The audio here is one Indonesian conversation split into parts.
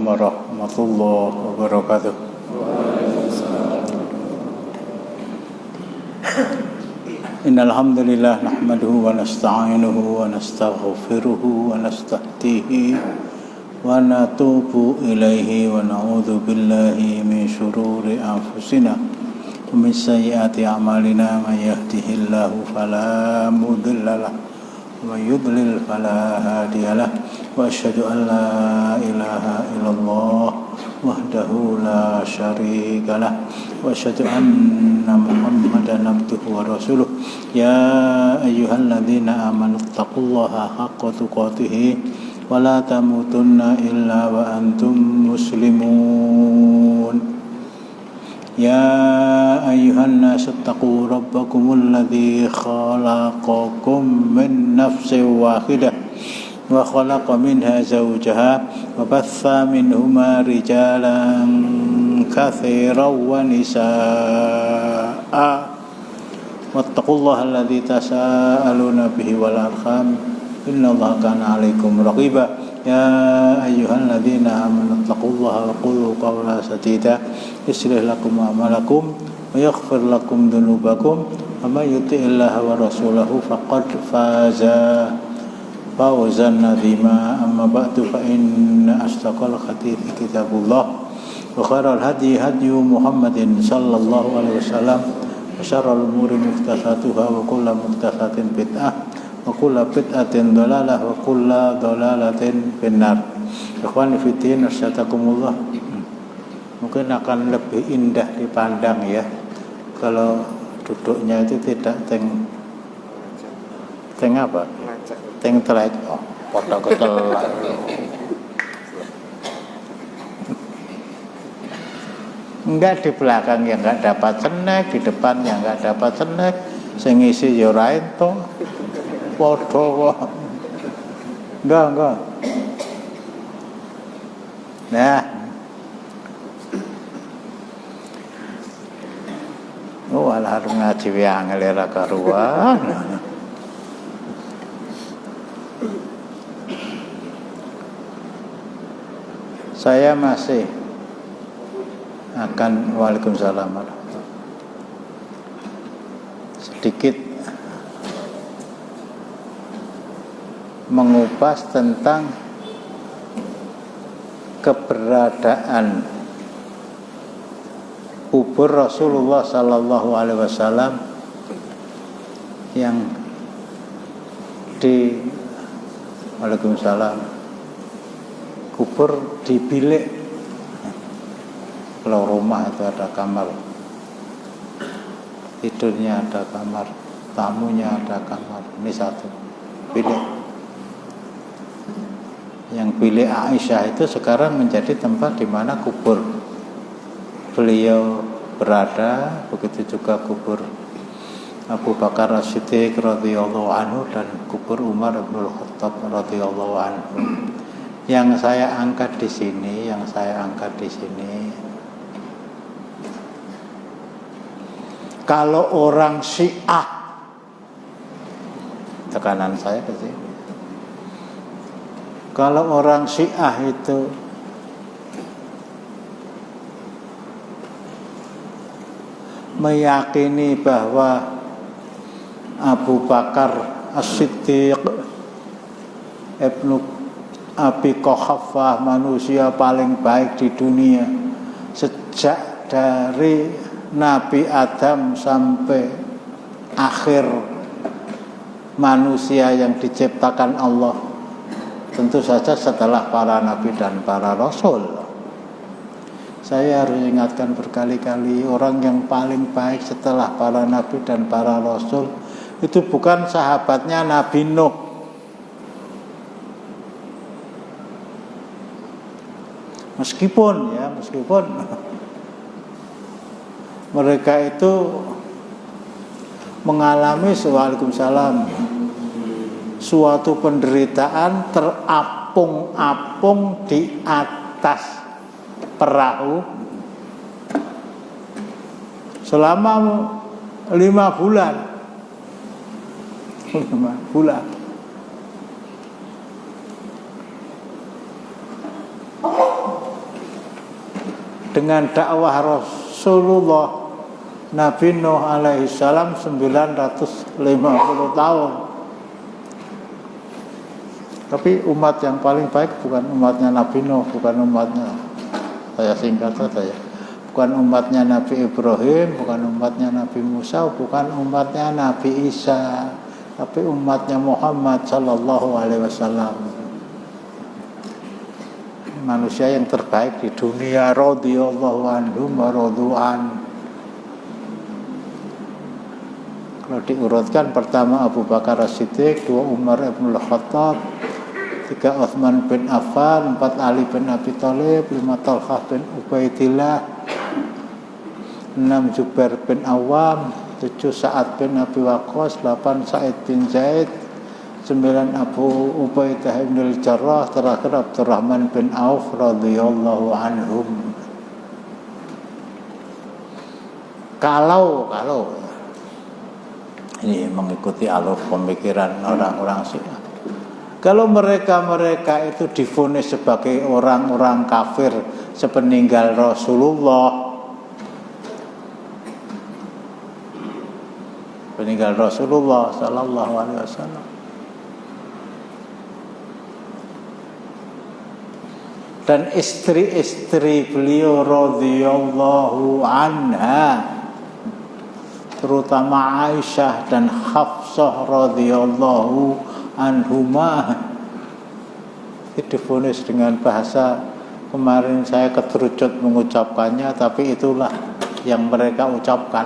warahmatullahi wabarakatuh. Innal hamdalillah nahmaduhu wa nasta'inuhu wa nastaghfiruhu wa nastahdihi wa natubu ilaihi wa na'udzu billahi min syururi anfusina wa min sayyiati a'malina may yahdihillahu fala mudhillalah wa may yudlil fala hadiyalah wa asyhadu an la ilaha illallah wahdahu la syarikalah wa asyhadu anna muhammadan abduhu wa rasuluh ya ayyuhalladzina amanu taqullaha haqqa tuqatih wa la tamutunna illa wa antum muslimun ya ayyuhan nasu taqu rabbakumul ladzi khalaqakum min nafsin wahidah wa khalaqa minha zawjaha wa batha minhuma rijalan katsiran wa nisaa wattaqullaha alladzi tasaaluna bihi wal arham innallaha kana 'alaikum raqiba ya ayyuhalladzina amanu taqullaha wa qulu qawlan sadida yuslih lakum a'malakum wa yaghfir lakum dhunubakum wa may yuti'illaha wa rasulahu faqad faza fawzan nadzima amma ba'du fa inna asdaqal hadithi kitabullah wa khairal hadi hadyu Muhammadin sallallahu alaihi wasallam wa syarrul umuri muhdatsatuha wa kullu muhdatsatin bid'ah wa kullu bid'atin dhalalah wa kullu dhalalatin finnar. Ikhwani fi din asyatakumullah. Mungkin akan lebih indah dipandang ya kalau duduknya itu tidak teng apa? Teng telek, oh, foto ketelak. Enggak, di belakang yang enggak dapat snack, di depan yang enggak dapat snack, sing ngisi yo ra ento. Foto kok. Enggak. Nah. Oh, alah ngaji wae angel ra karuan. Saya masih akan waalaikumsalam sedikit mengupas tentang keberadaan kubur Rasulullah sallallahu alaihi wasallam yang di waalaikumsalam kubur di bilik. Kalau rumah itu ada kamar tidurnya, ada kamar tamunya, ada kamar. Ini satu bilik. Yang bilik Aisyah itu sekarang menjadi tempat di mana kubur beliau berada. Begitu juga kubur Abu Bakar As-Siddiq radhiyallahu anhu dan kubur Umar bin Khattab radhiyallahu anhu. Yang saya angkat di sini, kalau orang Syiah, tekanan saya ke sini. Kalau orang Syiah itu meyakini bahwa Abu Bakar As-Siddiq Ibnu Abi Quhafah manusia paling baik di dunia sejak dari Nabi Adam sampai akhir manusia yang diciptakan Allah, tentu saja setelah para nabi dan para rasul. Saya harus ingatkan berkali-kali, orang yang paling baik setelah para nabi dan para rasul itu bukan sahabatnya Nabi Nuh. Meskipun mereka itu mengalami suatu penderitaan terapung-apung di atas perahu selama 5 bulan. dengan dakwah Rasulullah Nabi Nuh alaihi salam 950 tahun. Tapi umat yang paling baik bukan umatnya Nabi Nuh, bukan umatnya, saya singkat saja ya, bukan umatnya Nabi Ibrahim, bukan umatnya Nabi Musa, bukan umatnya Nabi Isa, tapi umatnya Muhammad sallallahu alaihi wasallam. Manusia yang terbaik di dunia, radhiyallahu anhum wa radu'an. Kalau diurutkan, pertama Abu Bakar As-Siddiq, 2 Umar Ibn Khattab, 3 Utsman bin Affan, 4 Ali bin Abi Thalib, 5 Talhah bin Ubaidillah, 6 Jubair bin Awam, 7 Sa'ad bin Abi Waqqas, 8 Sa'id bin Zaid, 9 Abu Ubaidah bin Al-Jarrah, terakhir Abdurrahman bin Auf radhiyallahu anhum. Kalau ini mengikuti alur pemikiran orang-orang Syiah, kalau mereka itu divonis sebagai orang-orang kafir sepeninggal Rasulullah, sallallahu alaihi wasallam, dan istri-istri beliau radhiyallahu anha, terutama Aisyah dan Hafsah radhiyallahu anhuma, divonis dengan bahasa, kemarin saya keterucut mengucapkannya, tapi itulah yang mereka ucapkan.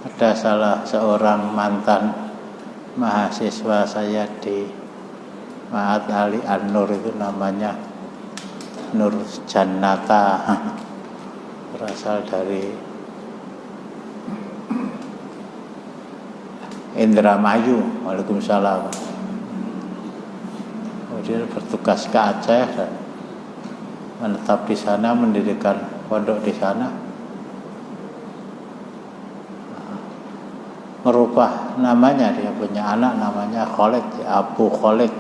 Ada salah seorang mantan mahasiswa saya di Ma'had Ali An-Nur, itu namanya Nur Jannata, berasal dari Indramayu. Waalaikumsalam. Kemudian bertugas ke Aceh dan menetap di sana, mendirikan pondok di sana, merubah namanya, dia punya anak namanya Khalid, Abu Khalid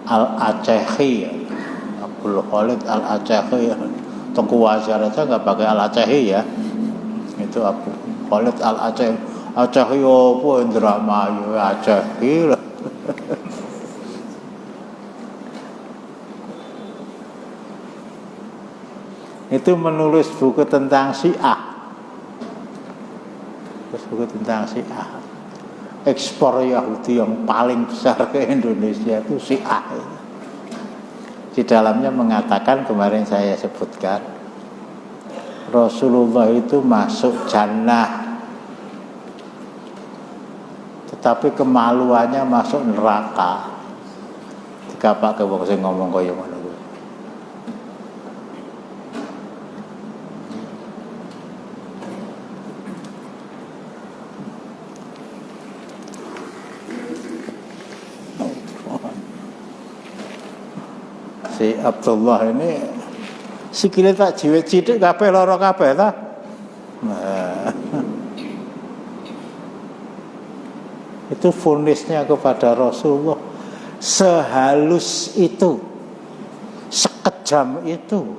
Al-Acehi, Abdul Khalid Al-Acehi. Tengku Wazir aja nggak pakai Al-Acehi ya, itu Abu Khalid Al-Acehi. Acehi apa? Indramayu Acehi lah. Itu menulis buku tentang Syiah. Buku tentang Syiah. Ekspor Yahudi yang paling besar ke Indonesia itu Syiah. Di dalamnya mengatakan, kemarin saya sebutkan, Rasulullah itu masuk jannah, tetapi kemaluannya masuk neraka. Dikapak ke wong sing ngomong kaya ngono. Si Abdullah ini sikile tak jiwet sithik kabeh lara kabeh ta. Itu vonisnya kepada Rasulullah sehalus itu, sekejam itu,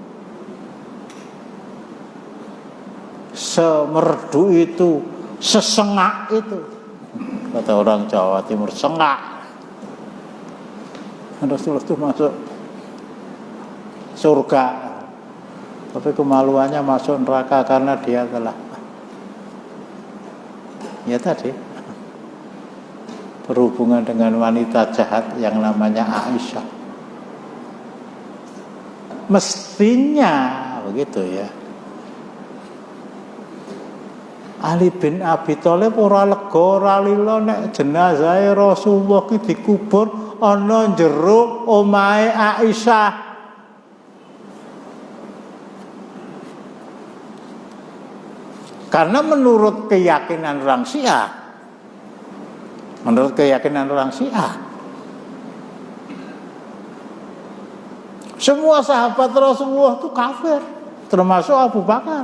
semerdu itu, sesengak itu. Kata orang Jawa Timur, sengak. Rasulullah itu masuk surga, tapi kemaluannya masuk neraka karena dia telah, ya tadi, berhubungan dengan wanita jahat yang namanya Aisyah. Mestinya begitu ya. Ali bin Abi Thalib ora lega, ora lila nek jenazah Rasulullah ki dikubur ana jero omahe Aisyah. Karena menurut keyakinan orang Syiah, semua sahabat Rasulullah itu kafir, termasuk Abu Bakar.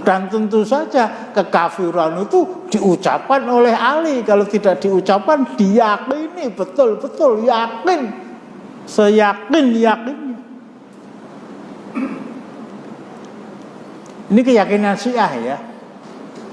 Dan tentu saja kekafiran itu diucapkan oleh Ali. Kalau tidak diucapkan, diyakini, betul-betul yakin seyakin-yakinnya. Ini keyakinan Syiah ya.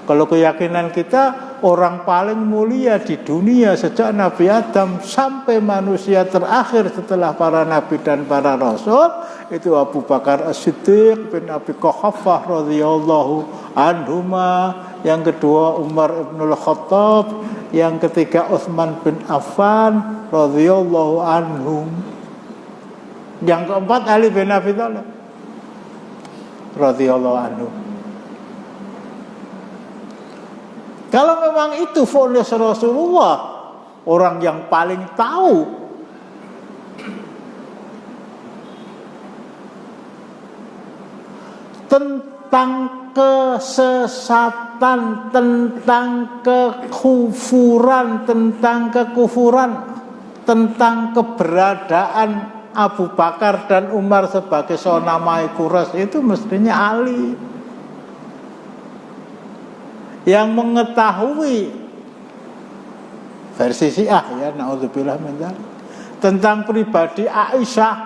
Kalau keyakinan kita, orang paling mulia di dunia sejak Nabi Adam sampai manusia terakhir setelah para nabi dan para rasul, itu Abu Bakar As-Siddiq bin Abi Quhafah radhiyallahu anhuma, yang kedua Umar ibn Khattab, yang ketiga Utsman bin Affan radhiyallahu anhum, yang keempat Ali bin Abi Thalib radhiyallahu anhu. Kalau memang itu vonis Rasulullah, orang yang paling tahu tentang kesesatan, tentang kekufuran, tentang keberadaan Abu Bakar dan Umar sebagai sonamai Quraisy, itu mestinya Ali yang mengetahui. Versi Syiah ya, naudzubillah min dzalik, tentang pribadi Aisyah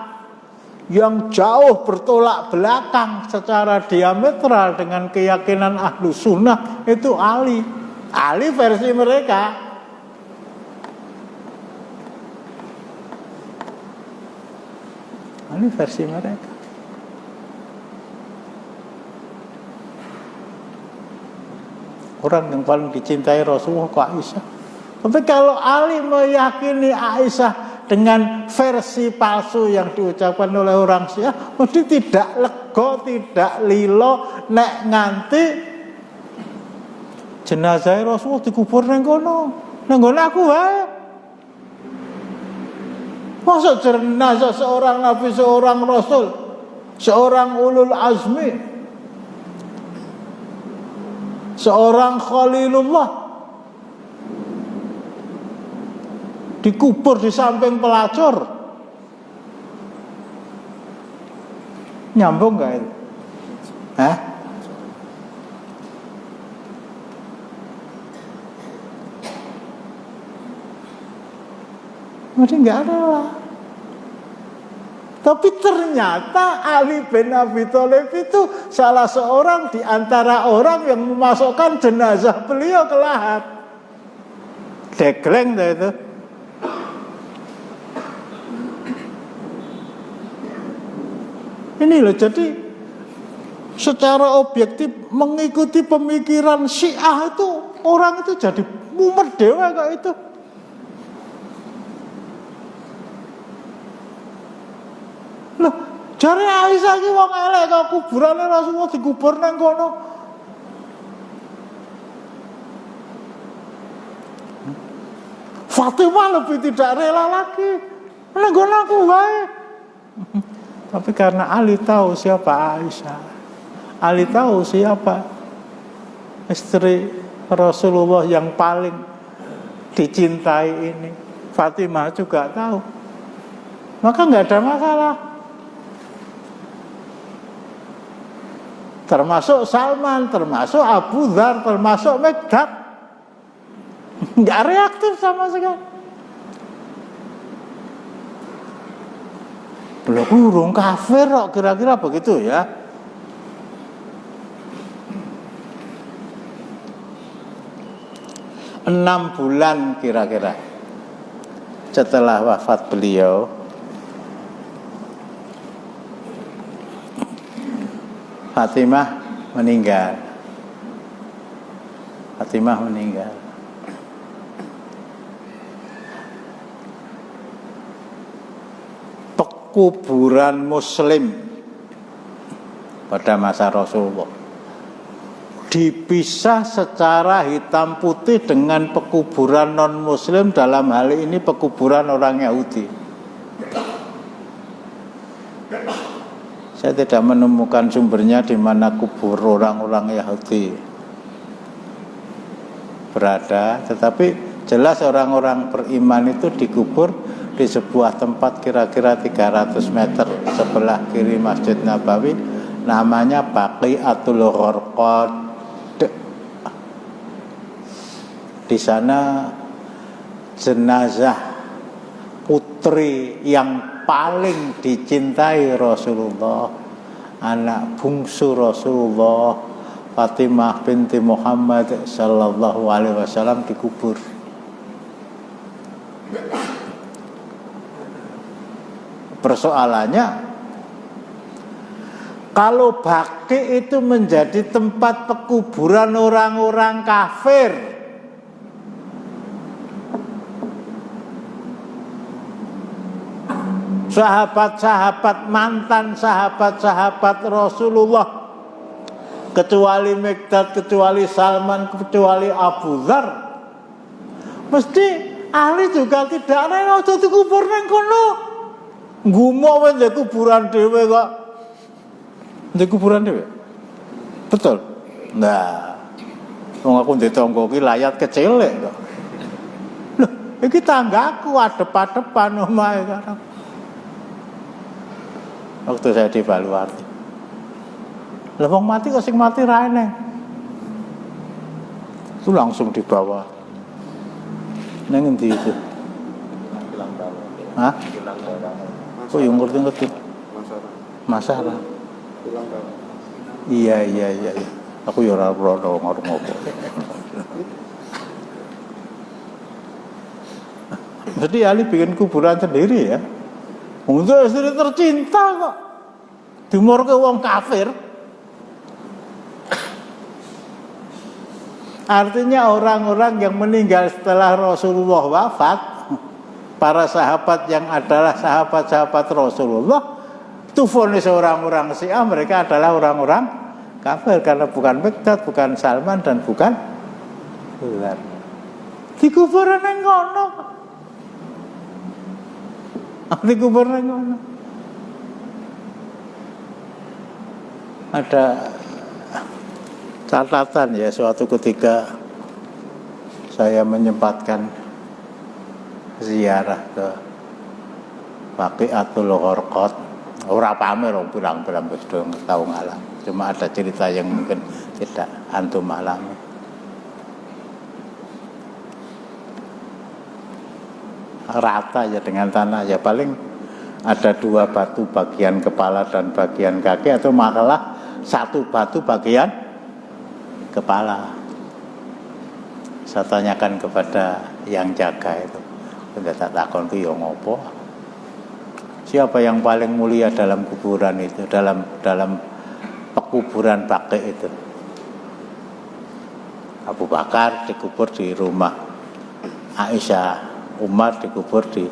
yang jauh bertolak belakang secara diametral dengan keyakinan ahlu sunnah, itu Ali versi mereka. Ali versi mereka. Orang yang paling dicintai Rasulullah kok Aisyah. Tapi kalau Ali meyakini Aisyah dengan versi palsu yang diucapkan oleh orang Syiah, mesti tidak lego, tidak lilo nek nganti jenazah Rasulullah dikubur nang kono. Nang kono aku wae. Masa jenazah seorang nabi, seorang rasul, seorang ulul azmi, seorang Khalilullah dikubur di samping pelacur? Nyambung gak itu? Hah? Mungkin gak ada lah. Tapi ternyata Ali bin Abi Thalib itu salah seorang di antara orang yang memasukkan jenazah beliau ke lahat. Degleng dah itu. Ini loh, jadi secara objektif mengikuti pemikiran Syiah itu, orang itu jadi mumet dewa kayak itu. Loh, jare Aisyah iki wong elek kok kuburane Rasulullah dikubur nang kono. Fatimah lebih tidak rela lagi. Nang kono aku wae. Tapi karena Ali tahu siapa Aisyah, Ali tahu siapa istri Rasulullah yang paling dicintai ini, Fatimah juga tahu, maka nggak ada masalah. Termasuk Salman, termasuk Abu Dzar, termasuk Mikdad, nggak reaktif sama sekali. Belum urung kafir kok, kira-kira begitu ya. Enam bulan kira-kira setelah wafat beliau, Fatimah meninggal. Kuburan Muslim pada masa Rasulullah dipisah secara hitam putih dengan pekuburan non Muslim, dalam hal ini pekuburan orang Yahudi. Saya tidak menemukan sumbernya di mana kubur orang-orang Yahudi berada, tetapi jelas orang-orang beriman itu dikubur di sebuah tempat kira-kira 300 meter sebelah kiri Masjid Nabawi, namanya Baqiatul Gharqad. Di sana jenazah putri yang paling dicintai Rasulullah, anak bungsu Rasulullah, Fatimah binti Muhammad sallallahu alaihi wasallam dikubur. Persoalannya, kalau Baqi itu menjadi tempat pekuburan orang-orang kafir, sahabat-sahabat, mantan sahabat-sahabat Rasulullah, kecuali Miqdad, kecuali Salman, kecuali Abu Dzar, mesti ahli juga tidak ana aja dikubur nang kono. Gumo wae ndek kuburan dhewe kok. Ndek kuburan dhewe. Betul. Nah, wong aku ndek tangga ki layat kecil kok. Loh, iki tanggaku adep-adepan omahe sekarang. Waktu saya di Baluarti. Lah wong mati kok sing mati ra eneng. Itu langsung dibawa. Nang endi itu? Hah? Oh, yang ngerti-ngerti. Masalah. Iya. Aku ya ora ora ngopo. Jadi Ali bikin kuburan sendiri ya. Untuk istri tercinta kok. Dimorke wong kafir. Artinya orang-orang yang meninggal setelah Rasulullah wafat, para sahabat yang adalah sahabat-sahabat Rasulullah, itu vonis orang-orang Syiah, mereka adalah orang-orang kafir karena bukan Miqdad, bukan Salman dan bukan Bilal. Dikubur nang kono. Dikubur nang kono. Ada catatan ya, suatu ketika saya menyempatkan ziarah ke Baqiatul Gharqad. Ora pamer wong pirang-pirang wis tau ngalam. Cuma ada cerita yang mungkin tidak antum alami. Rata ya dengan tanah ya, paling ada 2 batu bagian kepala dan bagian kaki, atau malah 1 batu bagian kepala. Saya tanyakan kepada yang jaga itu, udah tak takon ku yo ngopo? Siapa yang paling mulia dalam kuburan itu, dalam pekuburan Baqi itu? Abu Bakar dikubur di rumah Aisyah, Umar dikubur di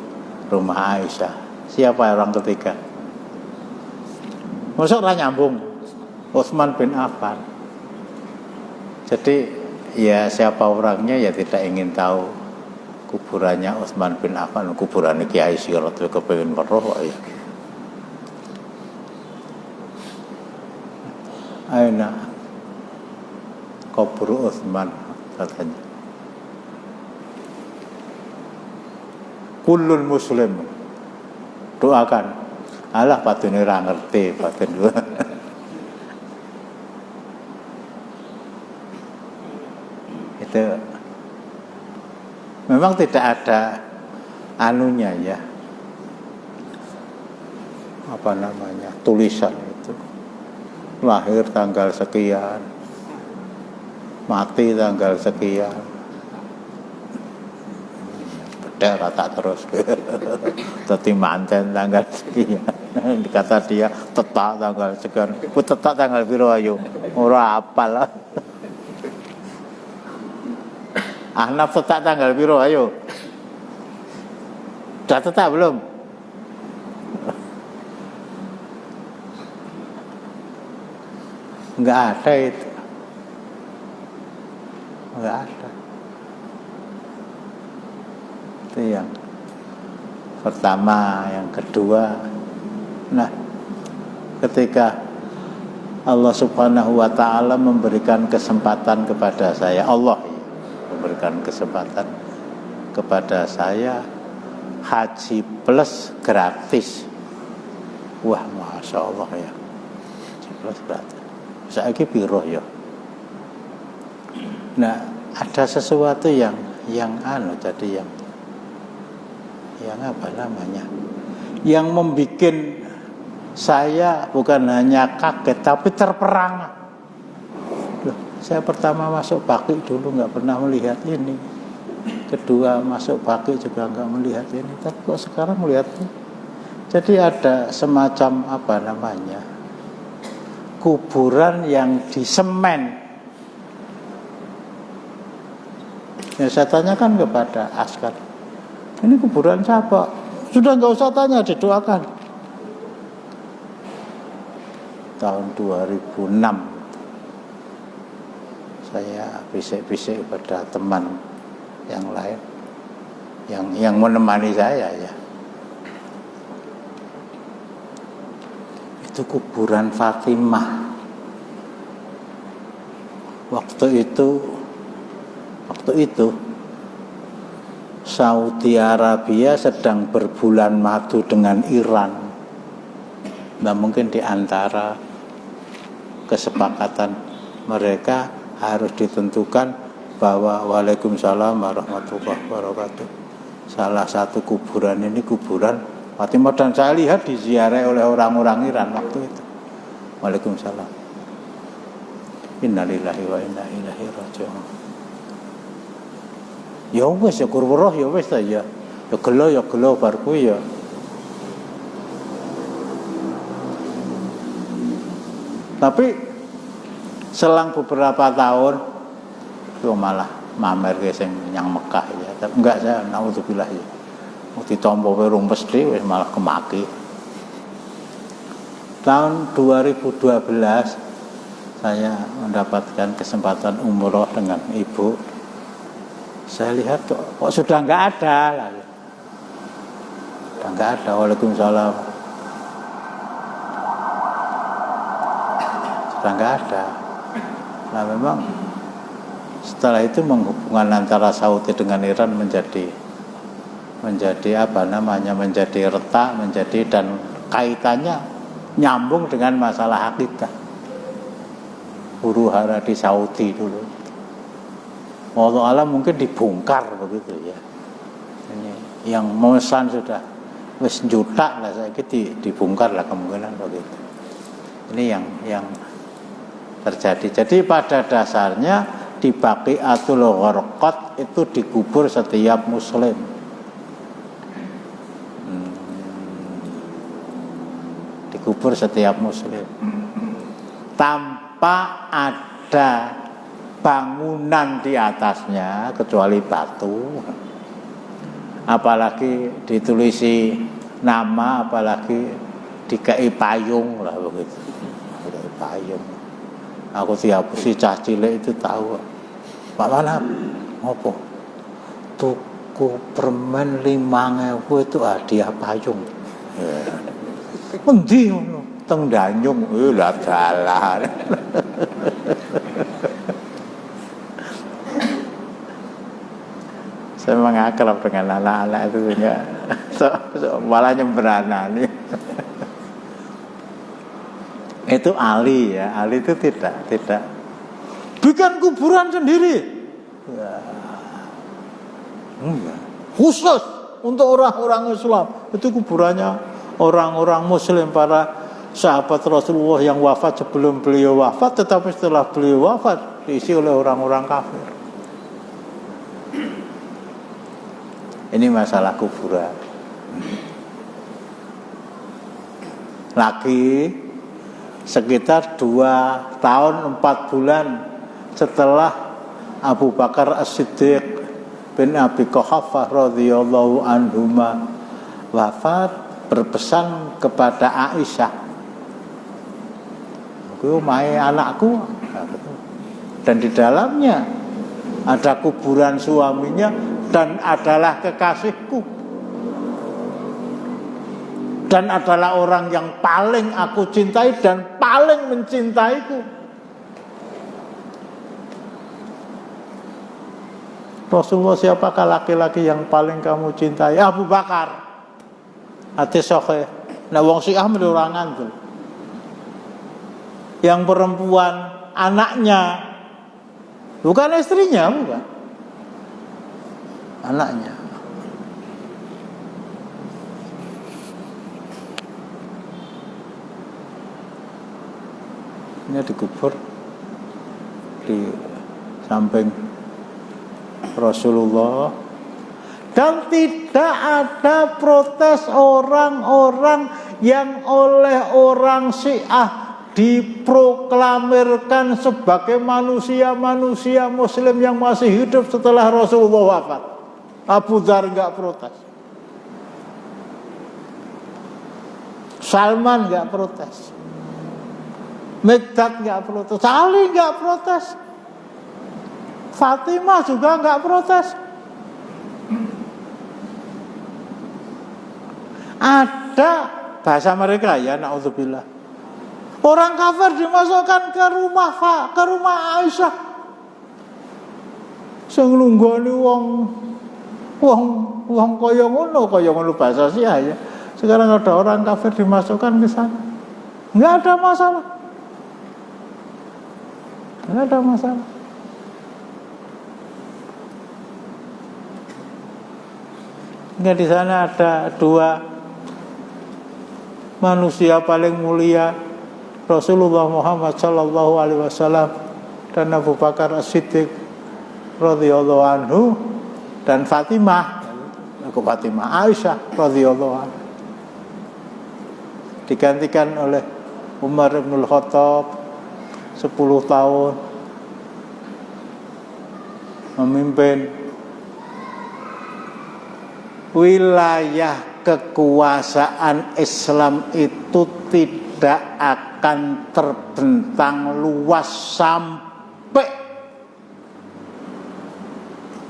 rumah Aisyah. Siapa orang ketiga? Masa ora nyambung? Utsman bin Affan. Jadi ya siapa orangnya ya tidak ingin tahu kuburannya Utsman bin Affan, kuburan Kiai Sirot kepengin weruh ya. Aina kubur Utsman katanya. Kullun muslim doakan. Alah patune ra ngerti paten. Itu memang tidak ada anunya ya, apa namanya, tulisan itu lahir tanggal sekian, mati tanggal sekian, beda rata terus. Tadi manten tanggal sekian, kata dia tetak tanggal sekian, ku tetak tanggal piro ayo ora apal. Ahnaf tetak tanggal piro ayo? Sudah tetak belum? Enggak ada itu. Enggak ada. Itu yang pertama, yang kedua. Nah, ketika Allah Subhanahu wa taala memberikan kesempatan kepada saya, Allah memberikan kesempatan kepada saya haji plus gratis. Wah, masya Allah ya, haji plus gratis. Saiki piro ya? Nah, ada sesuatu yang anu, jadi yang apa namanya, Yang membuat saya bukan hanya kaget tapi terperangah. Loh, saya pertama masuk Baki dulu nggak pernah melihat ini. Kedua masuk Baki juga nggak melihat ini. Tapi kok sekarang melihat ini. Jadi ada semacam apa namanya, kuburan yang disemen. Ya saya tanyakan kepada Askar, ini kuburan siapa? Sudah nggak usah tanya, didoakan. Tahun 2006 saya bisik-bisik pada teman yang lain yang menemani saya ya. Itu kuburan Fatimah. Waktu itu Saudi Arabia sedang berbulan madu dengan Iran. Nah, mungkin di antara kesepakatan mereka harus ditentukan bahwa Waalaikumsalam warahmatullahi wabarakatuh. Salah satu kuburan ini kuburan Fatimah, dan saya lihat diziarahi oleh orang-orang Iran waktu itu. Waalaikumsalam. Innalillahi wa inna ilaihi raji'un. Ya wis ya kurwuruh ya wis ta ya. Ya gelo bar kuwi ya. Tapi selang beberapa tahun itu malah mamer ke sing nyang Mekah ya. Tapi enggak, saya naudzubillah ya. Ditompo werung mesti wis malah kemaki. Tahun 2012 saya mendapatkan kesempatan umroh dengan ibu. Saya lihat kok sudah enggak ada lagi. Sudah enggak ada. Waalaikumsalam. Sudah enggak ada. Nah, memang setelah itu menghubungkan antara Saudi dengan Iran menjadi apa namanya, menjadi retak, menjadi, dan kaitannya nyambung dengan masalah akidah huru hara di Saudi dulu. Wallahu alam mungkin dibongkar begitu ya. Ini yang memesan sudah wis juta lah, saya kira dibongkar lah kemungkinan begitu. Ini yang terjadi. Jadi pada dasarnya di Baqiatul Gharqad itu dikubur setiap muslim. Dikubur setiap muslim tanpa ada bangunan di atasnya kecuali batu, apalagi ditulisi nama, apalagi dikai payung lah begitu. Dikai payung. Aku tiap si cah cilik itu tahu. Pak Manap, ngopo? Tuku permen 5.000 itu hadiah payung. Endi ngono? Teng Danyung, lah dalan. Saya mengakrab dengan anak-anak itu enggak. Malah nyembrana nih. Itu Ali ya, Ali itu tidak bikin kuburan sendiri. Ya. Khusus untuk orang-orang Islam. Itu kuburannya orang-orang Muslim, para sahabat Rasulullah yang wafat sebelum beliau wafat, tetapi setelah beliau wafat diisi oleh orang-orang kafir. Ini masalah kuburan. Lagi sekitar 2 tahun 4 bulan setelah Abu Bakar As-Siddiq bin Abi Quhafah radhiyallahu anhuma wafat, berpesan kepada Aisyah, "Aku mai anakku." Dan di dalamnya ada kuburan suaminya dan adalah kekasihku, dan adalah orang yang paling aku cintai dan paling mencintaiku. Rasulullah, siapakah laki-laki yang paling kamu cintai? Abu Bakar. Hati sokhe. Nah, wong Syiah menurangan tuh. Yang perempuan anaknya, bukan istrinya, bukan. Anaknya. Ini dikubur di samping Rasulullah, dan tidak ada protes orang-orang yang oleh orang Syiah diproklamirkan sebagai manusia-manusia Muslim yang masih hidup setelah Rasulullah wafat. Abu Dzar nggak protes, Salman nggak protes, Mikdad nggak protes, Ali nggak protes, Fatimah juga nggak protes. Ada bahasa mereka ya, naudzubillah. Orang kafir dimasukkan ke rumah Aisyah. Sing nunggoni wong kaya ngono bahasa Syiah ya. Sekarang ada orang kafir dimasukkan ke sana. Enggak ada masalah. Enggak ada masalah. Enggak, di sana ada dua manusia paling mulia, Rasulullah Muhammad sallallahu alaihi wasallam dan Abu Bakar As-Siddiq radhiyallahu anhu, dan Fatimah Aisyah radhiyallahu anha, digantikan oleh Umar bin Khattab 10 tahun memimpin wilayah kekuasaan Islam itu tidak akan terbentang luas sampai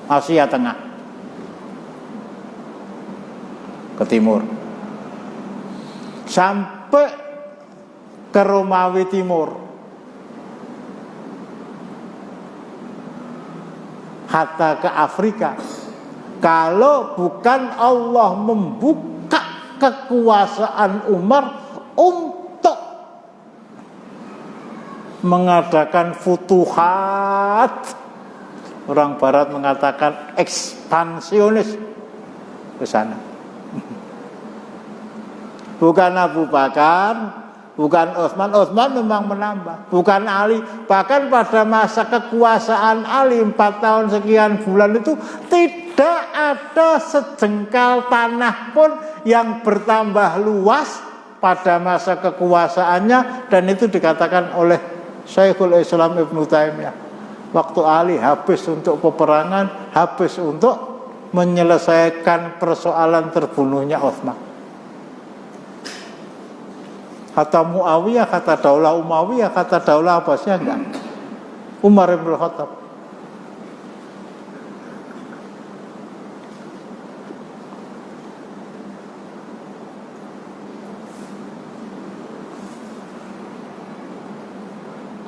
Asia Tengah ke timur, sampai ke Romawi Timur, hatta ke Afrika. Kalau bukan Allah membuka kekuasaan Umar untuk mengadakan futuhat, orang Barat mengatakan ekspansionis ke sana. Bukan Abu Bakar, bukan Utsman memang menambah, bukan Ali. Bahkan pada masa kekuasaan Ali 4 tahun sekian bulan itu tidak ada sejengkal tanah pun yang bertambah luas pada masa kekuasaannya, dan itu dikatakan oleh Syekhul Islam Ibnu Taimiyah. Waktu Ali habis untuk peperangan, habis untuk menyelesaikan persoalan terbunuhnya Utsman. Kata Muawiyah, kata Daulah Umayyah, kata Daulah Abbasiyah enggak. Umar bin Khattab.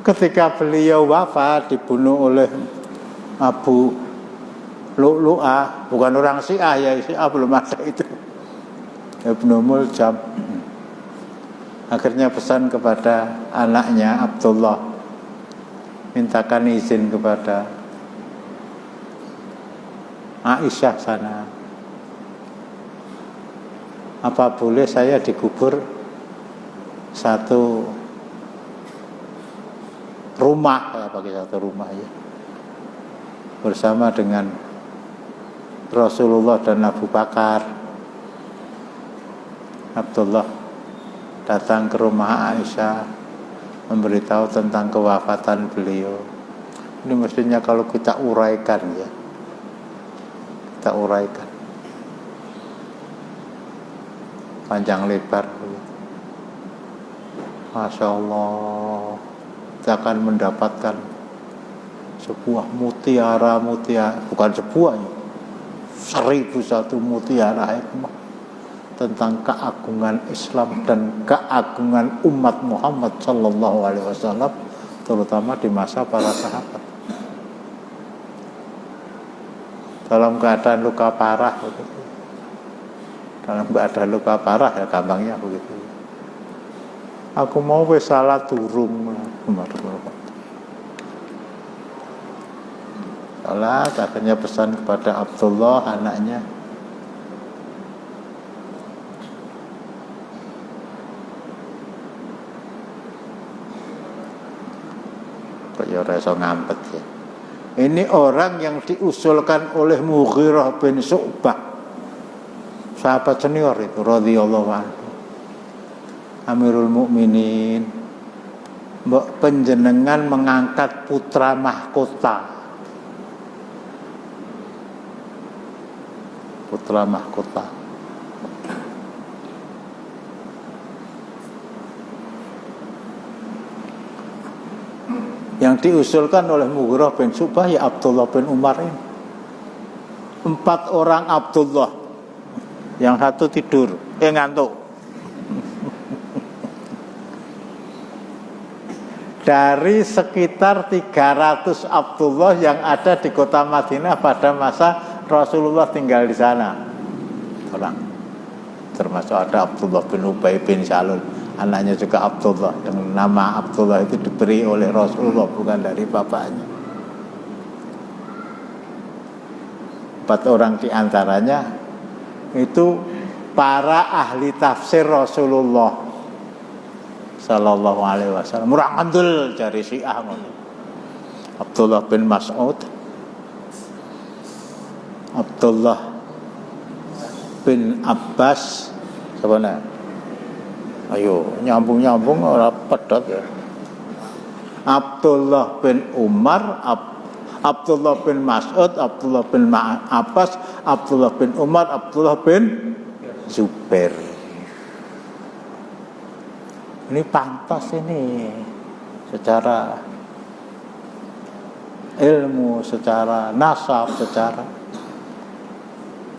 Ketika beliau wafat, dibunuh oleh Abu Lu'lu'ah, bukan orang Syiah ya, Syiah belum ada itu, Ibnu Muljam. Akhirnya pesan kepada anaknya Abdullah, mintakan izin kepada Aisyah sana, apa boleh saya dikubur satu rumah, saya pakai satu rumah ya, bersama dengan Rasulullah dan Abu Bakar. Abdullah datang ke rumah Aisyah, memberitahu tentang kewafatan beliau. Ini mestinya kalau kita uraikan ya, kita uraikan panjang lebar. Masya Allah, kita akan mendapatkan sebuah mutiara, bukan sebuah ya, 1001 mutiara hikmah tentang keagungan Islam dan keagungan umat Muhammad sallallahu alaihi wasallam, terutama di masa para sahabat. Dalam keadaan luka parah begitu. Dalam keadaan luka parah ya gampangnya begitu. Aku mau wis salah durung. Salat, akhirnya pesan kepada Abdullah anaknya, ya ora iso ngampet ya. Ini orang yang diusulkan oleh Mughirah bin Syu'bah, sahabat senior itu radhiyallahu anhu. Amirul Mukminin, mbok panjenengan mengangkat putra mahkota. Putra mahkota. Yang diusulkan oleh Mughirah bin Syu'bah ya Abdullah bin Umar ini. 4 orang Abdullah. Yang satu tidur, ngantuk. Dari sekitar 300 Abdullah yang ada di kota Madinah pada masa Rasulullah tinggal di sana. Orang. Termasuk ada Abdullah bin Ubay bin Salul. Anaknya juga Abdullah, yang nama Abdullah itu diberi oleh Rasulullah, bukan dari bapaknya. 4 orang diantaranya itu para ahli tafsir Rasulullah Sallallahu Alaihi Wasallam. Murah ngandul dari Syiah. Abdullah bin Mas'ud, Abdullah bin Abbas, siapa? Ayo nyambung ora pedot ya. Abdullah bin Umar, Abdullah bin Mas'ud, Abdullah bin Abbas, Abdullah bin Umar, Abdullah bin Zubair. Ini pantas ini secara ilmu, secara nasab, secara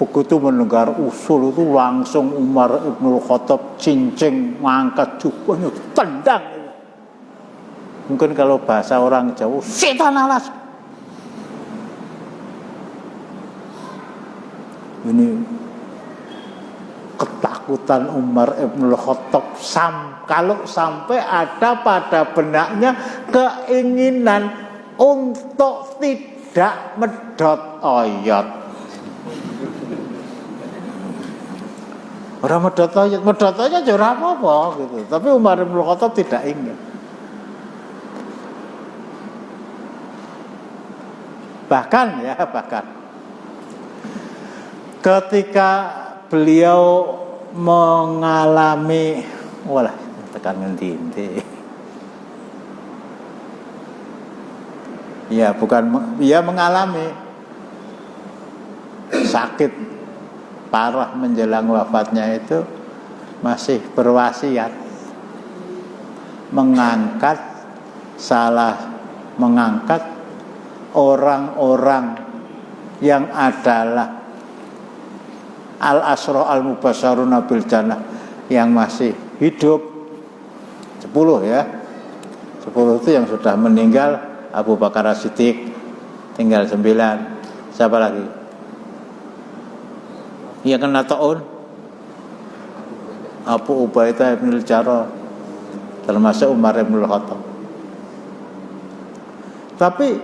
begitu mendengar usul itu langsung Umar Ibnul Khattab cincing, mengangkat jubahnya, tendang. Mungkin kalau bahasa orang Jawa, setan alas. Ini ketakutan Umar Ibnul Khattab kalau sampai ada pada benaknya keinginan untuk tidak medhot ayat. Orang medhot ayat ora apa-apa gitu. Tapi Umar bin Khattab tidak ingin. Bahkan ketika beliau mengalami tekan ngendi. Ya, mengalami sakit parah menjelang wafatnya itu masih berwasiat mengangkat orang-orang yang adalah al-asyra al-mubasysyaruna bil jannah yang masih hidup 10 ya. 10 itu yang sudah meninggal, Abu Bakar As-Siddiq, tinggal 9. Siapa lagi? Yang kena ta'un Abu Ubaidah bin Al-Jarrah, termasuk Umar bin Khattab. Tapi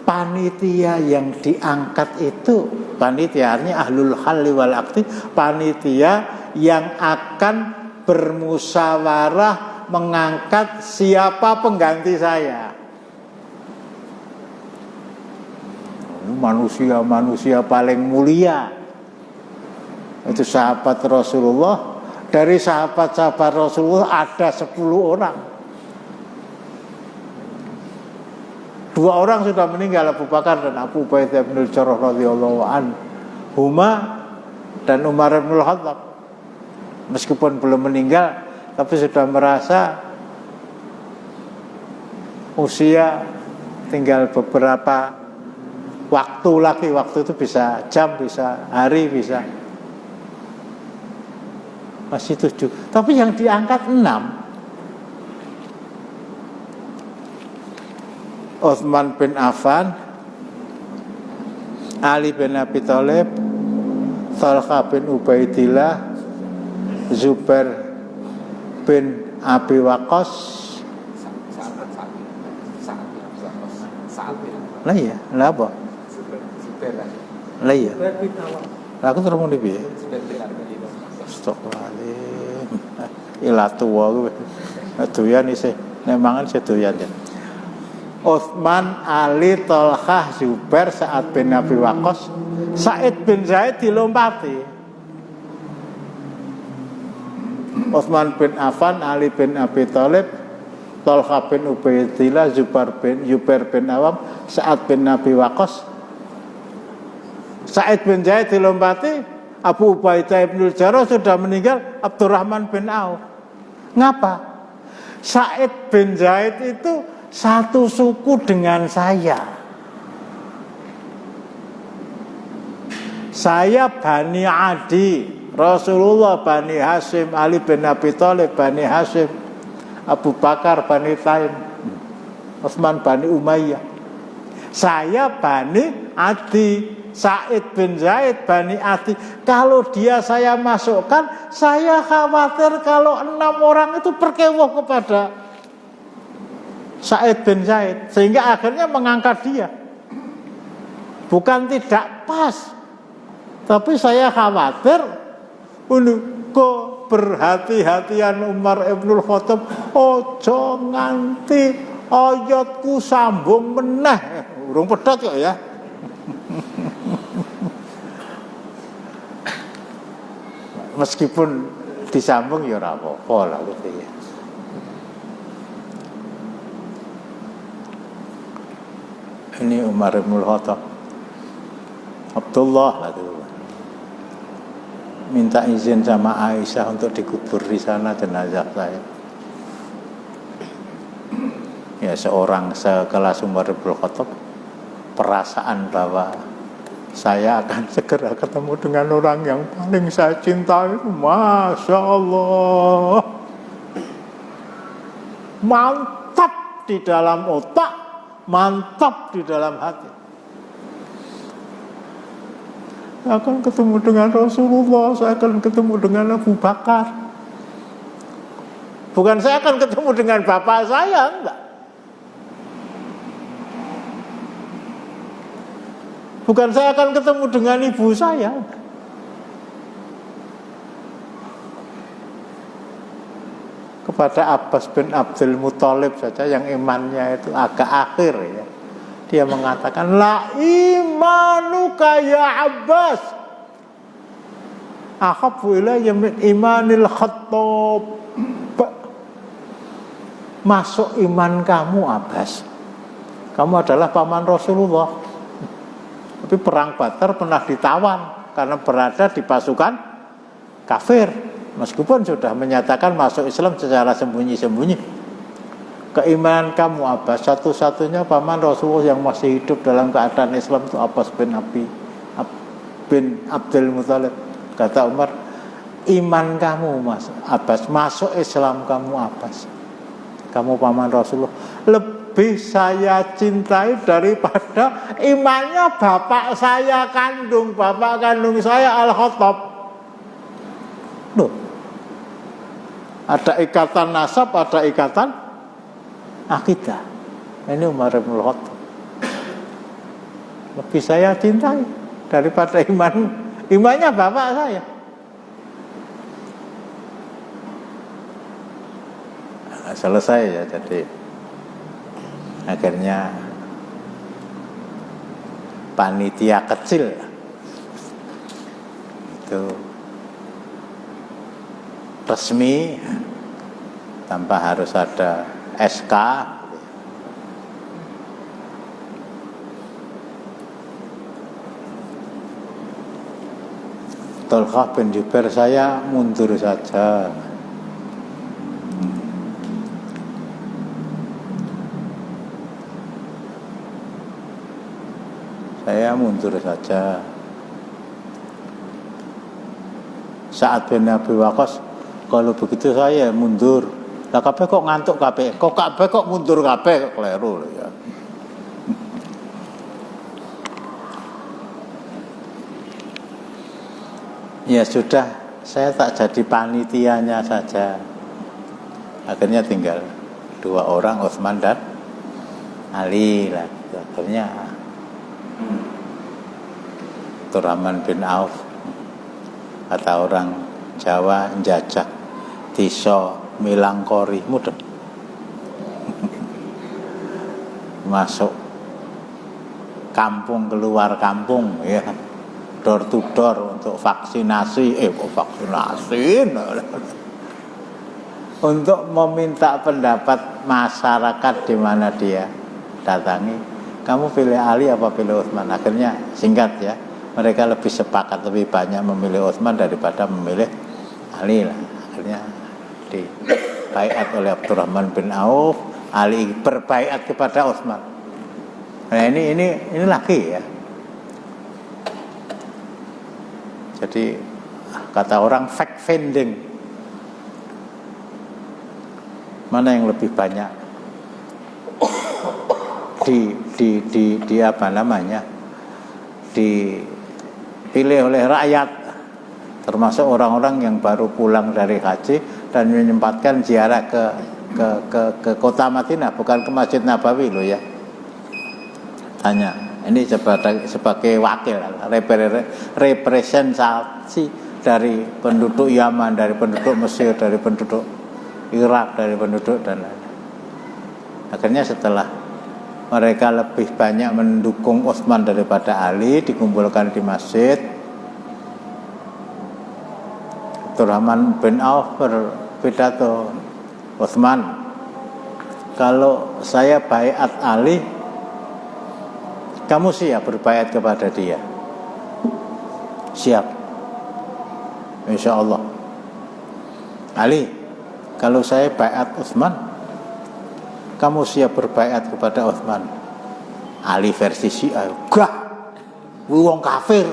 panitia yang diangkat itu panitianya ahlul halli wal aqdi, panitia yang akan bermusyawarah mengangkat siapa pengganti saya. Manusia paling mulia itu sahabat Rasulullah. Dari sahabat-sahabat Rasulullah ada 10 orang. 2 orang sudah meninggal, Abu Bakar dan Abu Ubaidah bin Al-Jarrah radhiyallahu anhu. Huma dan Umar bin Khattab. Meskipun belum meninggal, tapi sudah merasa usia tinggal beberapa waktu lagi. Waktu itu bisa jam, bisa hari, bisa masih 7. Tapi yang diangkat 6. Utsman bin Affan, Ali bin Abi Thalib, Thalqah bin Ubaidillah, Zubair bin Abi Waqqas. Lah iya, lah apa? Lah iya. Aku terus mau piye? Astagfirullahaladzim. Ila tuwa kuwi. Doyan isih nek mangan sedoyan ya. Utsman, Ali, Thalhah, Zubair, Sa'ad bin Abi Waqqas, Sa'id bin Zaid dilompati. Utsman bin Affan, Ali bin Abi Thalib, Thalhah bin Ubaidillah, Zubair bin Awam, Sa'ad bin Abi Waqqas. Sa'id bin Zaid dilompati. Abu Ubaidah ibnul Jarrah sudah meninggal, Abdurrahman bin Auf. Ngapa? Sa'id bin Zaid itu satu suku dengan saya. Saya Bani Adi, Rasulullah Bani Hashim, Ali bin Abi Thalib Bani Hashim, Abu Bakar Bani Taim, Utsman Bani Umayyah. Saya Bani Adi, Sa'id bin Zaid Bani Adi. Kalau dia saya masukkan, saya khawatir kalau 6 orang itu berkewuh kepada Sa'id bin Zaid, sehingga akhirnya mengangkat dia. Bukan tidak pas, tapi saya khawatir kok berhati-hatian Umar ibnul Khattab, ojo nganti ayatku sambung meneh. Urung pedhot kok ya. Meskipun disambung ya ora apa-apa lah gitu ya. Ini Umar bin Khattab, Abdullah lah itu, minta izin sama Aisyah untuk dikubur di sana jenazah saya. Ya, seorang sekelas Umar bin Khattab perasaan bahwa saya akan segera ketemu dengan orang yang paling saya cintai. Masya Allah, mantap di dalam otak, mantap di dalam hati. Saya akan ketemu dengan Rasulullah, saya akan ketemu dengan Abu Bakar. Bukan saya akan ketemu dengan bapak saya, enggak. Bukan saya akan ketemu dengan ibu saya. Kepada Abbas bin Abdul Muthalib saja yang imannya itu agak akhir ya, dia mengatakan, la imanuka ya Abbas ahabbu ilayya min imanil Khattab. Masuk iman kamu Abbas, kamu adalah paman Rasulullah. Tapi perang Badar pernah ditawan karena berada di pasukan kafir, meskipun sudah menyatakan masuk Islam secara sembunyi-sembunyi. Keimanan kamu Abbas, satu-satunya paman Rasulullah yang masih hidup dalam keadaan Islam itu Abbas bin Abdul Muthalib. Kata Umar, iman kamu Mas Abbas, masuk Islam kamu Abbas, kamu paman Rasulullah, lebih saya cintai daripada imannya bapak saya kandung, bapak kandung saya Al-Khattab. Loh, ada ikatan nasab, ada ikatan akidah. Ini Umar bin Khattab, lebih saya cintai daripada imannya bapak saya. Nah, selesai ya, jadi akhirnya panitia kecil itu resmi tanpa harus ada SK. Thalhah bin Zubair saya mundur saja. Saya mundur saja. Sa'ad bin Abi Waqqas, kalau begitu saya mundur. Lah kabeh kok ngantuk kabeh? Kok mundur kabeh, kok kleru ya. Ya sudah, saya tak jadi panitianya saja. Akhirnya tinggal 2 orang, Utsman dan Ali lah. Akhirnya Abdurrahman bin Auf, kata orang Jawa, njajak tiso milangkori mudah. masuk kampung keluar kampung ya, door to door untuk vaksinasi, untuk meminta pendapat masyarakat di mana dia datangi. Kamu pilih Ali apa pilih Utsman? Akhirnya singkat ya, mereka lebih sepakat, lebih banyak memilih Utsman daripada memilih Ali lah. Akhirnya dibaiat oleh Abdurrahman bin Auf, Ali berbaiat kepada Utsman. Nah ini lagi ya. Jadi kata orang fact finding, mana yang lebih banyak di apa namanya, dipilih oleh rakyat, termasuk orang-orang yang baru pulang dari haji dan menyempatkan ziarah ke kota Madinah, bukan ke Masjid Nabawi loh ya. Tanya, ini sebagai wakil, representasi dari penduduk Yaman, dari penduduk Mesir, dari penduduk Irak, dari penduduk dan lain-lain. Akhirnya setelah mereka lebih banyak mendukung Utsman daripada Ali, dikumpulkan di masjid. Abdurrahman bin Auf berpidato, Utsman, kalau saya baiat Ali, kamu siap berbaiat kepada dia? Siap, insya Allah. Ali, kalau saya baiat Utsman, kamu siap berbaiat kepada Utsman? Ali versi Syiah, gah, wong kafir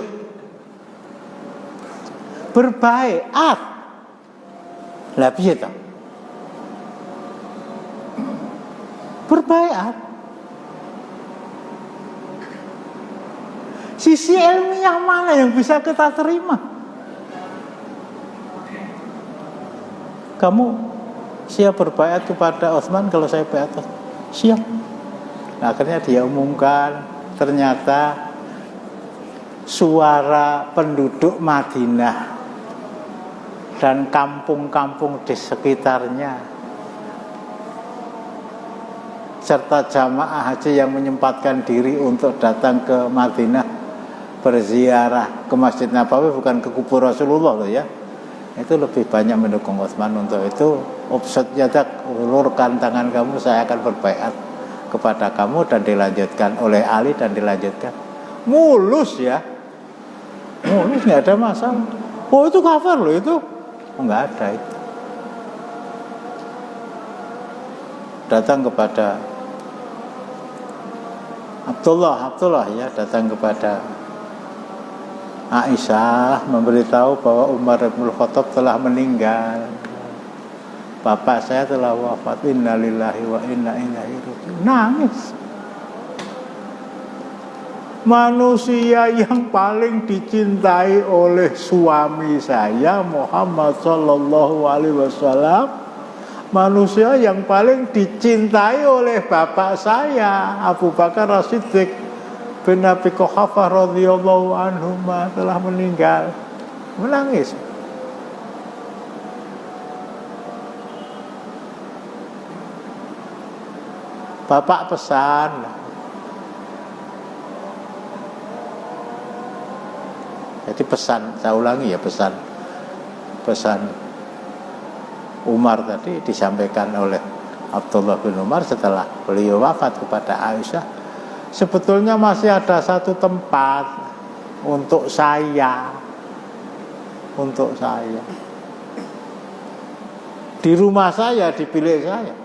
berbaiat. Lah piye ta? Berbaiat. Sisi ilmiah mana yang bisa kita terima? Kamu siap berbaiat kepada Utsman kalau saya baiat? Siap. Nah, akhirnya dia umumkan, ternyata suara penduduk Madinah dan kampung-kampung di sekitarnya serta jamaah haji yang menyempatkan diri untuk datang ke Madinah berziarah ke Masjid Nabawi, bukan ke kubur Rasulullah loh ya, itu lebih banyak mendukung Utsman. Untuk itu ubsut yadak, ulurkan tangan kamu, saya akan berbaiat kepada kamu. Dan dilanjutkan oleh Ali dan dilanjutkan mulus ya, mulus, nggak ada masalah. Oh itu kafir loh itu, oh, nggak ada itu. Datang kepada Abdullah ya, datang kepada Aisyah, memberitahu bahwa Umar bin Khattab telah meninggal. Bapak saya telah wafat. Innalillahi wa inna ilaihi raji'un. Nangis. Manusia yang paling dicintai oleh suami saya Muhammad sallallahu alaihi wasallam, manusia yang paling dicintai oleh bapak saya Abu Bakar As-Siddiq bin Abi Quhafah radhiyallahu anhu telah meninggal. Menangis. Bapak pesan, jadi pesan, saya ulangi ya, pesan Umar tadi disampaikan oleh Abdullah bin Umar setelah beliau wafat kepada Aisyah. Sebetulnya masih ada satu tempat untuk saya, di rumah saya, di bilik saya.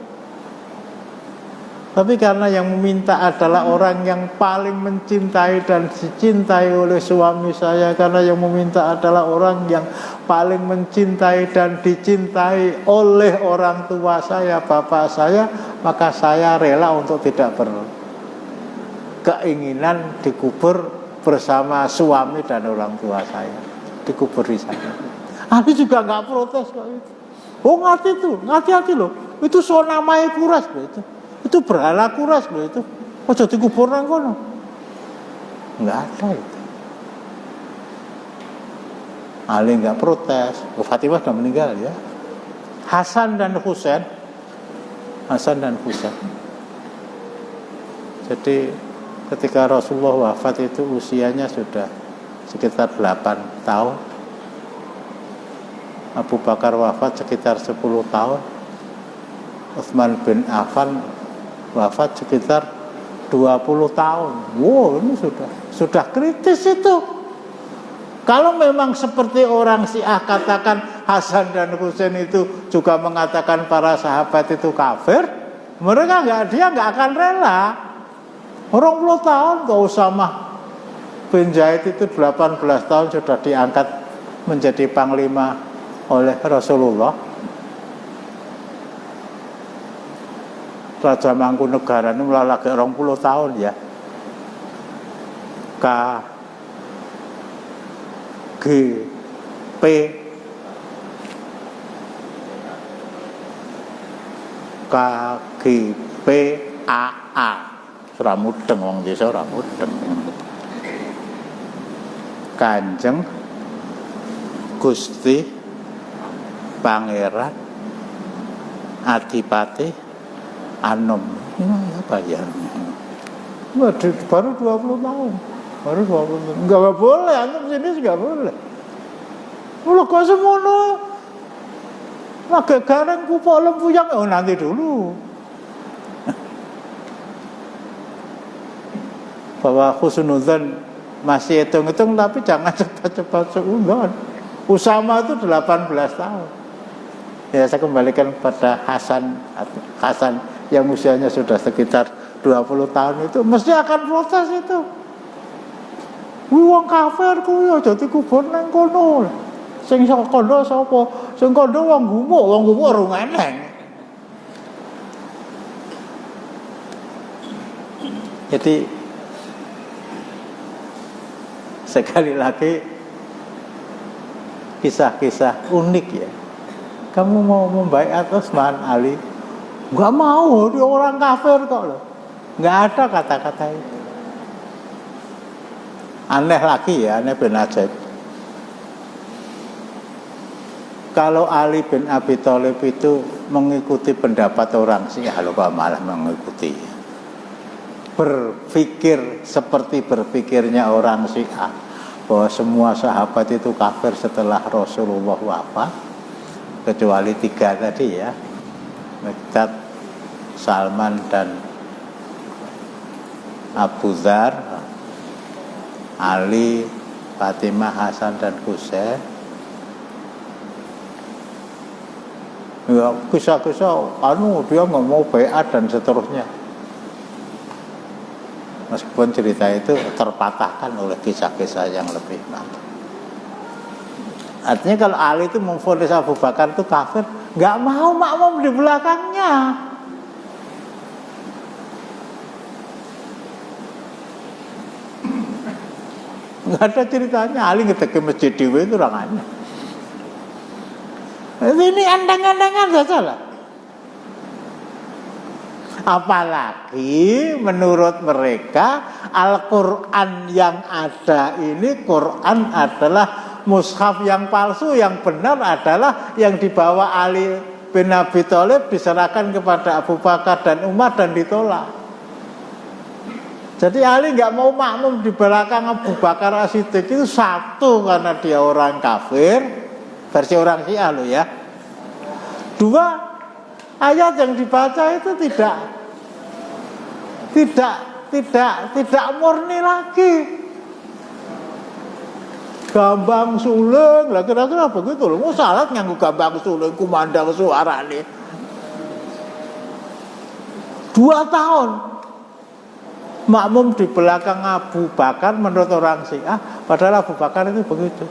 Tapi karena yang meminta adalah orang yang paling mencintai dan dicintai oleh suami saya, karena yang meminta adalah orang yang paling mencintai dan dicintai oleh orang tua saya, bapak saya, maka saya rela untuk tidak keinginan dikubur bersama suami dan orang tua saya, dikubur di sana. Ali juga nggak protes kok itu. Oh hati-hati loh, itu sonamai kuras loh itu berhala kuras loh itu. Ojo dikubur nang kono. Nggak ada itu. Ali nggak protes. Fatimah sudah meninggal ya. Hasan dan Husain Jadi ketika Rasulullah wafat itu usianya sudah sekitar 8 tahun. Abu Bakar wafat sekitar 10 tahun. Utsman bin Affan wafat sekitar 20 tahun. Wow, ini sudah kritis itu. Kalau memang seperti orang Syiah katakan Hasan dan Husain itu juga mengatakan para sahabat itu kafir, dia nggak akan rela. Orang 20 tahun ke Usamah bin Zaid itu 18 tahun sudah diangkat menjadi panglima oleh Rasulullah. Raja Mangkunegaran itu lagi 20 tahun ya. KGP AA ora mudeng wong desa ora mudeng. Kanjeng Gusti Pangeran Adipati Anom. Ini apa ya? Baru 20 tahun. Baru 20 tahun. Enggak boleh, antum sini enggak boleh. Mula kok semono. Lagi gareng kupok lempuyang nanti dulu. Bahwa husnudzan masih hitung-hitung tapi jangan cepat-cepat seuzon. Usama itu 18 tahun. Ya saya kembalikan pada Hasan yang usianya sudah sekitar 20 tahun itu mesti akan protes itu. Wong kafir kuwi aja dikubur nang kono. Sing kondo sapa? Sing kondo wong gumuk ora eneng. Jadi sekali lagi kisah-kisah unik ya. Kamu mau membaiat Utsman Ali? Enggak mau, dia orang kafir kok loh. Enggak ada kata-kata itu. Aneh lagi ya, aneh bin ajaib. Kalau Ali bin Abi Thalib itu mengikuti pendapat orang Syiah, loh kok malah mengikuti. Berpikir seperti berpikirnya orang Syiah, bahwa semua sahabat itu kafir setelah Rasulullah wafat, kecuali 3 tadi ya, Miqdad, Salman dan Abu Dzar, Ali, Fatimah, Hasan dan Husain. Ya kisah-kisah dia nggak mau baiat dan seterusnya. Meskipun cerita itu terpatahkan oleh kisah-kisah yang lebih mantap. Artinya kalau Ali itu memvonis Abu Bakar itu kafir, nggak mau makmum di belakangnya. Nggak ada ceritanya Ali ngetek ke masjid dewe itu orang aneh. Ini andang-andangan saja lah. Apalagi menurut mereka Al-Quran yang ada ini Quran adalah mushaf yang palsu, yang benar adalah yang dibawa Ali bin Abi Thalib diserahkan kepada Abu Bakar dan Umar dan ditolak. Jadi Ali nggak mau makmum di belakang Abu Bakar As-Siddiq itu satu karena dia orang kafir, versi orang Syiah loh ya. 2, ayat yang dibaca itu tidak murni lagi. Gambang suleng lah kira-kira begitu loh. Mau salat nganggo gambang suleng kumandang suarane. 2 tahun makmum di belakang Abu Bakar menurut orang Syiah, padahal Abu Bakar itu begitu.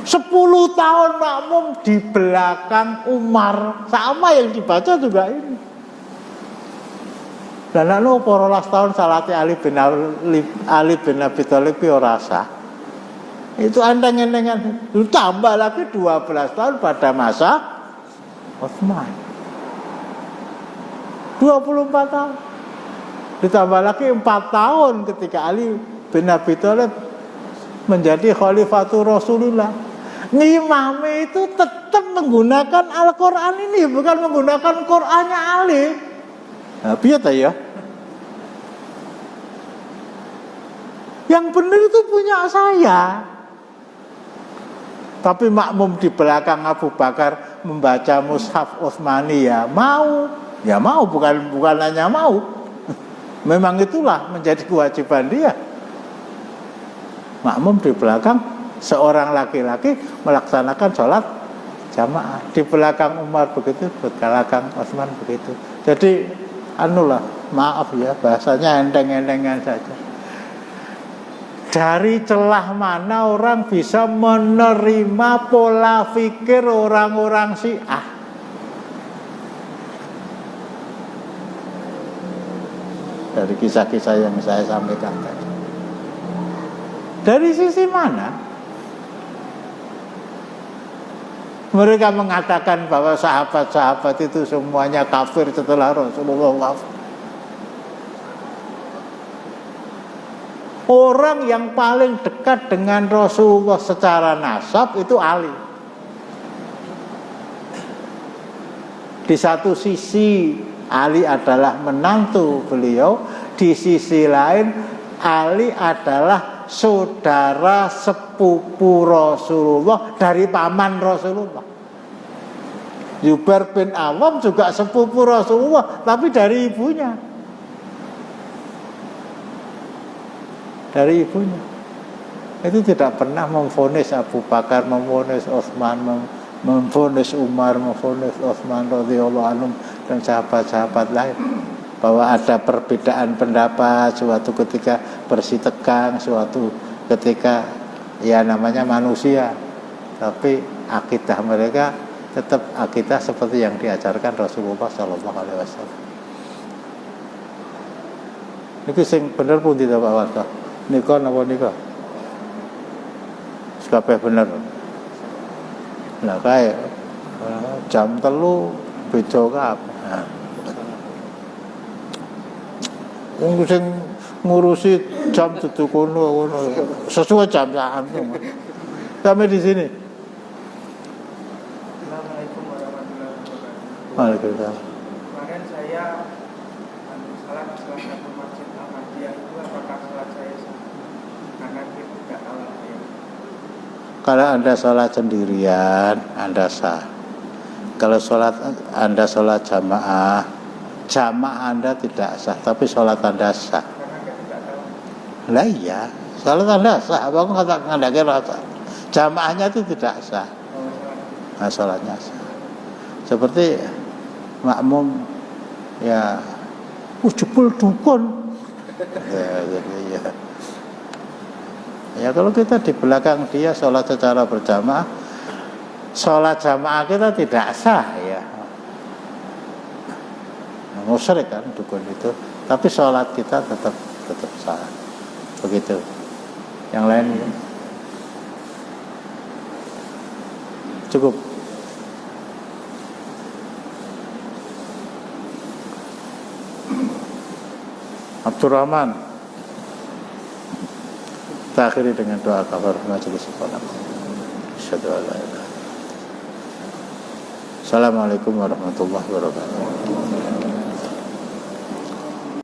10 tahun makmum di belakang Umar, sama yang dibaca juga ini. Dan lalu 14 tahun salate Ali bin Abi Thalib ora sah. Itu andang-andangan. Tambah lagi 12 tahun pada masa Utsman. 24 tahun. Ditambah lagi 4 tahun ketika Ali bin Abi Thalib menjadi khalifatul Rasulullah. Ngimami itu tetap menggunakan Al-Quran ini, bukan menggunakan Qurannya Ali. Nah, piye ta ya? Yang benar itu punya saya. Tapi makmum di belakang Abu Bakar membaca mushaf Utsmani ya mau, bukan hanya mau. Memang itulah menjadi kewajiban dia. Makmum di belakang seorang laki-laki melaksanakan sholat jamaah. Di belakang Umar begitu, di belakang Utsman begitu. Jadi maaf ya bahasanya enteng-entengan saja. Dari celah mana orang bisa menerima pola pikir orang-orang Syiah? Dari kisah-kisah yang saya sampaikan tadi. Dari sisi mana? Mereka mengatakan bahwa sahabat-sahabat itu semuanya kafir setelah Rasulullah wafat. Orang yang paling dekat dengan Rasulullah secara nasab itu Ali. Di satu sisi Ali adalah menantu beliau, di sisi lain Ali adalah saudara sepupu Rasulullah dari paman Rasulullah. Zubair bin Awam juga sepupu Rasulullah, tapi dari ibunya. Dari ibunya. Itu tidak pernah memvonis Abu Bakar, memvonis Utsman, memvonis Umar, memvonis Utsman radhiyallahu anhum dan sahabat-sahabat lain bahwa ada perbedaan pendapat suatu ketika bersitegang, suatu ketika ya namanya manusia, tapi akidah mereka tetap akidah seperti yang diajarkan Rasulullah sallallahu alaihi wasallam. Niki sing bener pun tidak Pak Warta. Nika napa nika? Kabeh bener. Lah kae jam 3 beda kabeh. Wong sing ngurusi jam dudu kono sesuai jam sampean. Sampai di sini. Assalamualaikum warahmatullahi wabarakatuh. Waalaikumsalam. Kemarin saya salat di salah satu masjid Ahmadiyah itu, apakah salat saya sah? Karena itu tidak salah saya. Kalau Anda sholat sendirian, Anda sah. Kalau Anda sholat jamaah Anda tidak sah, tapi sholat Anda sah. Karena saya tidak tahu. Lah iya, sholat Anda sah. Abang kata Anda kira sah. Jamaahnya itu tidak sah. Nah, sholatnya sah. Seperti makmum ya, jebul dukun. Ya. Ya kalau kita di belakang dia sholat secara berjamaah, sholat jamaah kita tidak sah ya. Musyrik kan dukun itu, tapi sholat kita tetap sah. Begitu. Yang lain cukup. Abdurrahman, kita akhiri dengan doa kafaratul majelis. Assalamualaikum warahmatullahi wabarakatuh.